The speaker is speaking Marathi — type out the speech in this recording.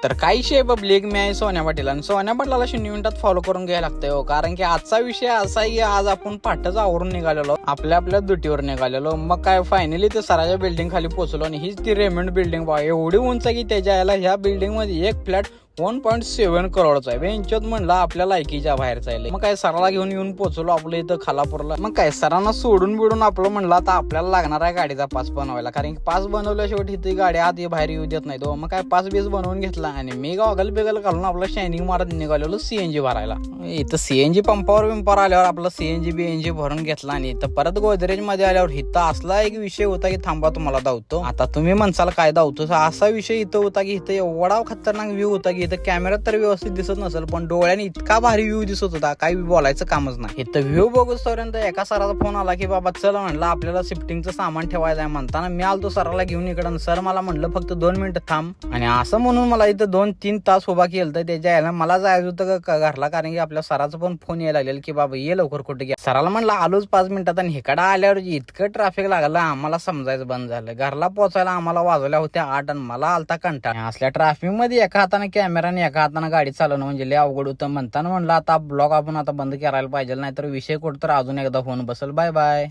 तर काही शे पब्लिक मी आहे सोन्या पाटील आणि सोन्या पाटलाला 0 मिनिटात फॉलो करून घ्यायला लागतंय हो. कारण की आजचा विषय असा आहे की आज आपण पाठच आवरून निघालेलो, आपल्या दुटीवर निघालेलो. मग काय फायनली ते सराच्या बिल्डिंग खाली पोहोचलो आणि हीच ती रेमंड बिल्डिंग बघा, एवढी उंच की त्याच्या याला ह्या बिल्डिंग मध्ये एक फ्लॅट 1.7 करोडचा आहे. बेंचत म्हणला आपल्या लायकीच्या बाहेरचा आहे. मग काय सराला घेऊन येऊन पोहोचलो आपलं इथं खालापूरला. मग काय सरांना सोडून बिडून आपलं म्हणलं आता आपल्याला लागणार आहे गाडीचा पास बनवायला, कारण की पास बनवल्याशिवाय इथे गाडी आत बाहेर येऊ देत नाही तो. मग काय पास बीस बनवून घेतला आणि मी गॉगल बिगल घालून आपलं शायनिंग मारत निघालेलो सीएनजी भरायला. इथं सीएनजी पंपावर आल्यावर आपलं सीएनजी बीएनजी भरून घेतला आणि इथं परत गोदरेज मध्ये आल्यावर इथं असला एक विषय होता की थांबा तुम्हाला धावतो. आता तुम्ही म्हणसाल काय धावतो, असा विषय इथं होता की इथं एवढा खतरनाक व्ह्यू होता की इथं कॅमेरा तर व्यवस्थित दिसत नसेल पण डोळ्याने इतका भारी व्ह्यू दिसत होता काही बोलायचं कामच नाही. इथं व्ह्यू बघूपर्यंत एका सराचा फोन आला की बाबा चल म्हणलं आपल्याला शिफ्टिंगचं सामान ठेवायचं आहे. म्हणताना मी आलतो सराला घेऊन इकडं. सर मला म्हणलं फक्त 2 मिनिटं थांब आणि असं म्हणून मला इथं 2-3 तास उभा केलं. तर त्याच्या यायला मला जायचं होतं घरला, कारण की आपल्या सराचं पण फोन यायला लागलेला की बाबा ये लवकर कुठे घ्या. सराला म्हणलं आलोच 5 मिनिटात आणि हेकडा आल्यावर इतकं ट्रॅफिक लागलं आम्हाला समजायचं बंद झालं. घरला पोहोचायला आम्हाला वाजवल्या होत्या 8 आणि मला आलता कंटाळा. असल्या ट्रॅफिक मध्ये एका हाताने कॅमेरा आणि एका हाताने गाडी चालवणं म्हणजे लय अवघड होतं. म्हणताना म्हणलं आता ब्लॉग आपण आता बंद करायला पाहिजे, नाहीतर विषय कुठं तर अजून एकदा होऊन बसेल. Bye bye.